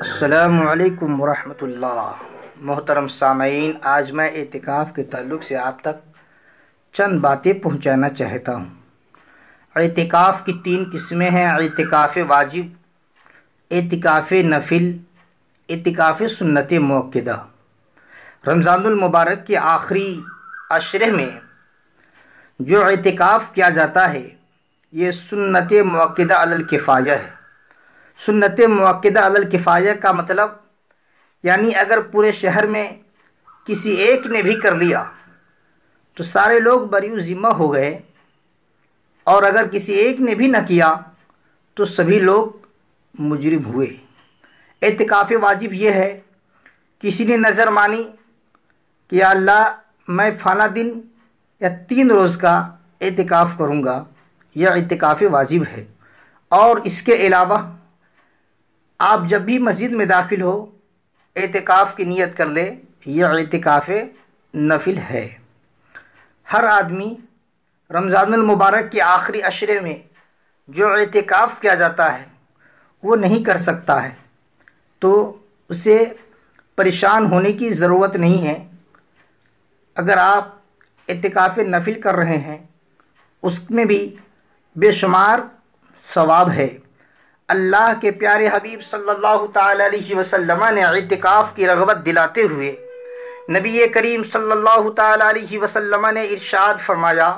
السلام علیکم ورحمۃ اللہ۔ محترم سامعین، آج میں اعتکاف کے تعلق سے آپ تک چند باتیں پہنچانا چاہتا ہوں۔ اعتکاف کی 3 قسمیں ہیں: اعتکاف واجب، اعتکاف نفل، اعتکاف سنت مؤکدہ۔ رمضان المبارک کے آخری عشرے میں جو اعتکاف کیا جاتا ہے یہ سنت مؤکدہ علی الکفایہ ہے۔ سنت مؤکدہ علی الکفایہ کا مطلب یعنی اگر پورے شہر میں کسی ایک نے بھی کر لیا تو سارے لوگ بری ذمہ ہو گئے، اور اگر کسی ایک نے بھی نہ کیا تو سبھی لوگ مجرم ہوئے۔ اعتکاف واجب یہ ہے، کسی نے نظر مانی کہ یا اللہ میں فلاں دن یا 3 روز کا اعتکاف کروں گا، یہ اعتکاف واجب ہے۔ اور اس کے علاوہ آپ جب بھی مسجد میں داخل ہو اعتکاف کی نیت کر لے، یہ اعتکاف نفل ہے۔ ہر آدمی رمضان المبارک کے آخری عشرے میں جو اعتکاف کیا جاتا ہے وہ نہیں کر سکتا ہے، تو اسے پریشان ہونے کی ضرورت نہیں ہے۔ اگر آپ اعتکاف نفل کر رہے ہیں اس میں بھی بے شمار ثواب ہے۔ اللہ کے پیارے حبیب صلی اللہ تعالی علیہ وسلم نے اعتکاف کی رغبت دلاتے ہوئے نبی کریم صلی اللہ تعالی علیہ وسلم نے ارشاد فرمایا،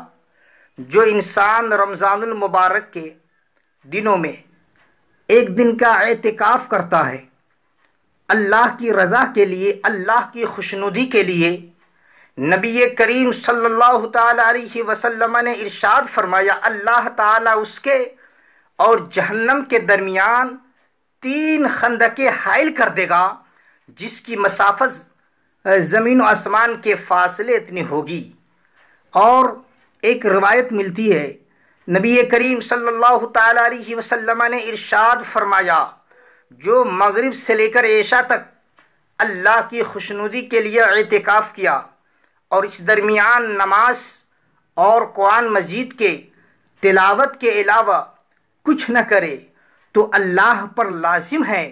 جو انسان رمضان المبارک کے دنوں میں 1 دن کا اعتکاف کرتا ہے اللہ کی رضا کے لیے، اللہ کی خوشنودی کے لیے، نبی کریم صلی اللہ تعالی علیہ وسلم نے ارشاد فرمایا اللہ تعالی اس کے اور جہنم کے درمیان 3 خندقیں حائل کر دے گا جس کی مسافت زمین و آسمان کے فاصلے اتنی ہوگی۔ اور ایک روایت ملتی ہے نبی کریم صلی اللہ تعالی علیہ وسلم نے ارشاد فرمایا، جو مغرب سے لے کر عشاء تک اللہ کی خوشنودی کے لیے اعتکاف کیا اور اس درمیان نماز اور قرآن مجید کے تلاوت کے علاوہ کچھ نہ کرے تو اللہ پر لازم ہے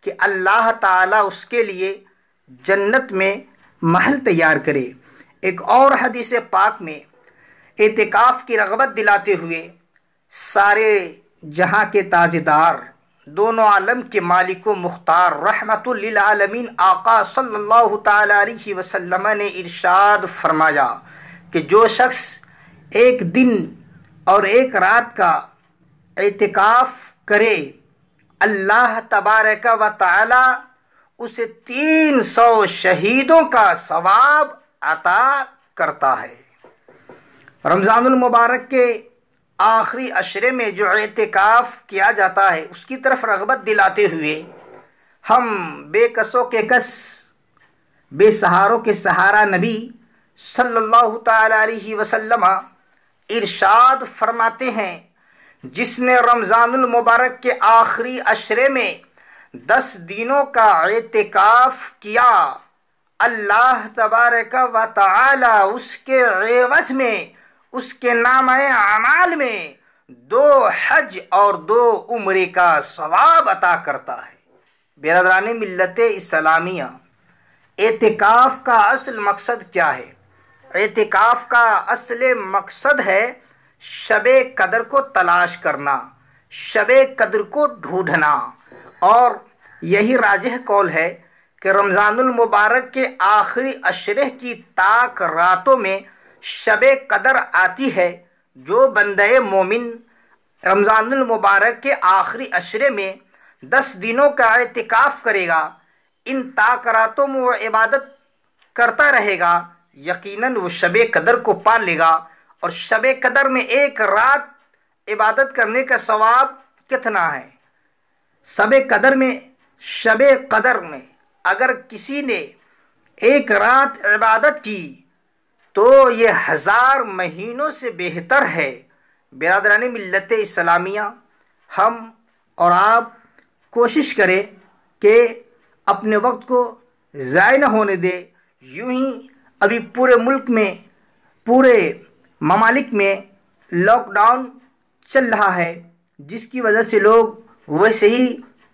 کہ اللہ تعالیٰ اس کے لیے جنت میں محل تیار کرے۔ ایک اور حدیث پاک میں اعتکاف کی رغبت دلاتے ہوئے سارے جہاں کے تاجدار، دونوں عالم کے مالک و مختار، رحمت للعالمین آقا صلی اللہ تعالی علیہ وسلم نے ارشاد فرمایا کہ جو شخص 1 دن اور 1 رات کا اعتکاف کرے اللہ تبارک و تعالی اسے 300 شہیدوں کا ثواب عطا کرتا ہے۔ رمضان المبارک کے آخری عشرے میں جو اعتکاف کیا جاتا ہے اس کی طرف رغبت دلاتے ہوئے ہم بے کسوں کے کس، بے سہاروں کے سہارا نبی صلی اللہ تعالی علیہ وسلم ارشاد فرماتے ہیں، جس نے رمضان المبارک کے آخری عشرے میں 10 دنوں کا اعتکاف کیا، اللہ تبارک و تعالی اس کے عوض میں اس کے نامہ اعمال میں 2 حج اور 2 عمرے کا ثواب عطا کرتا ہے۔ برادران ملت اسلامیہ، اعتکاف کا اصل مقصد کیا ہے؟ اعتکاف کا اصل مقصد ہے شب قدر کو تلاش کرنا، شب قدر کو ڈھونڈنا، اور یہی راجح قول ہے کہ رمضان المبارک کے آخری عشرے کی طاق راتوں میں شب قدر آتی ہے۔ جو بندہ مومن رمضان المبارک کے آخری عشرے میں 10 دنوں کا اعتکاف کرے گا، ان طاق راتوں میں وہ عبادت کرتا رہے گا، یقیناً وہ شب قدر کو پا لے گا۔ اور شب قدر میں 1 رات عبادت کرنے کا ثواب کتنا ہے؟ شب قدر میں اگر کسی نے 1 رات عبادت کی تو یہ 1000 مہینوں سے بہتر ہے۔ برادران ملت اسلامیہ، ہم اور آپ کوشش کریں کہ اپنے وقت کو ضائع نہ ہونے دے۔ یوں ہی ابھی پورے ملک میں، پورے ممالک میں لاک ڈاؤن چل رہا ہے، جس کی وجہ سے لوگ ویسے ہی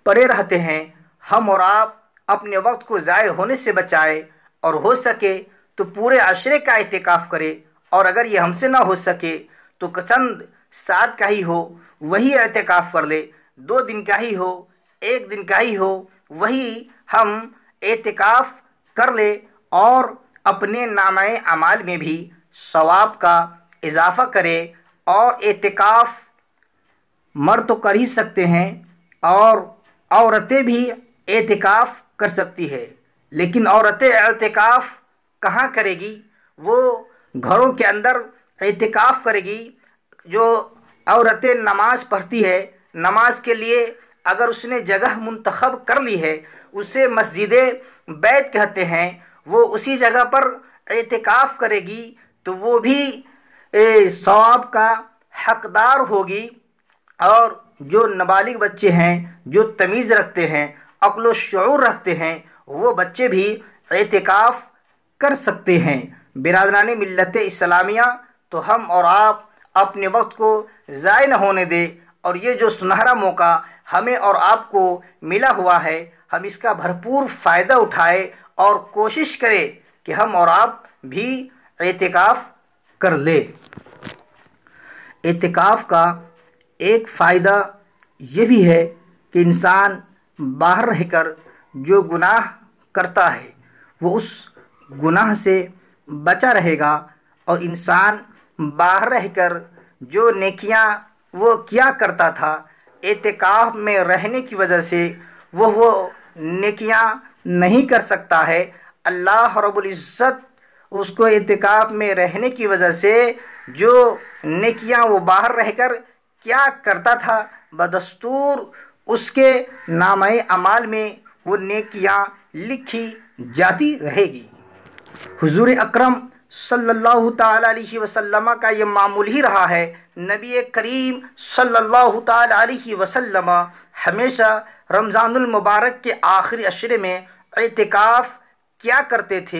پڑے رہتے ہیں، ہم اور آپ اپنے وقت کو ضائع ہونے سے بچائے، اور ہو سکے تو پورے عشرے کا اعتکاف کرے، اور اگر یہ ہم سے نہ ہو سکے تو چند ساتھ کا ہی ہو وہی اعتکاف کر لے، 2 دن کا ہی ہو، 1 دن کا ہی ہو، وہی ہم اعتکاف کر لے، اور اپنے نامہ اعمال میں بھی ثواب کا اضافہ کرے۔ اور اعتکاف مرد تو کر ہی سکتے ہیں، اور عورتیں بھی اعتکاف کر سکتی ہے، لیکن عورتیں اعتکاف کہاں کرے گی؟ وہ گھروں کے اندر اعتکاف کرے گی۔ جو عورتیں نماز پڑھتی ہے، نماز کے لیے اگر اس نے جگہ منتخب کر لی ہے، اسے مسجد بیت کہتے ہیں، وہ اسی جگہ پر اعتکاف کرے گی تو وہ بھی ثواب کا حقدار ہوگی۔ اور جو نابالغ بچے ہیں، جو تمیز رکھتے ہیں، عقل و شعور رکھتے ہیں، وہ بچے بھی اعتکاف کر سکتے ہیں۔ برادران ملت اسلامیہ، تو ہم اور آپ اپنے وقت کو ضائع نہ ہونے دیں، اور یہ جو سنہرا موقع ہمیں اور آپ کو ملا ہوا ہے، ہم اس کا بھرپور فائدہ اٹھائیں اور کوشش کریں کہ ہم اور آپ بھی اعتکاف کر لیں۔ اعتکاف کا ایک فائدہ یہ بھی ہے کہ انسان باہر رہ کر جو گناہ کرتا ہے وہ اس گناہ سے بچا رہے گا، اور انسان باہر رہ کر جو نیکیاں وہ کیا کرتا تھا، اعتکاف میں رہنے کی وجہ سے وہ نیکیاں نہیں کر سکتا ہے۔ اللہ رب العزت اس کو اعتکاف میں رہنے کی وجہ سے جو نیکیاں وہ باہر رہ کر کیا کرتا تھا، بدستور اس کے نامہ اعمال میں وہ نیکیاں لکھی جاتی رہے گی۔ حضور اکرم صلی اللہ تعالی علیہ وسلم کا یہ معمول ہی رہا ہے۔ نبی کریم صلی اللہ تعالی علیہ وسلم ہمیشہ رمضان المبارک کے آخری عشرے میں اعتکاف کیا کرتے تھے۔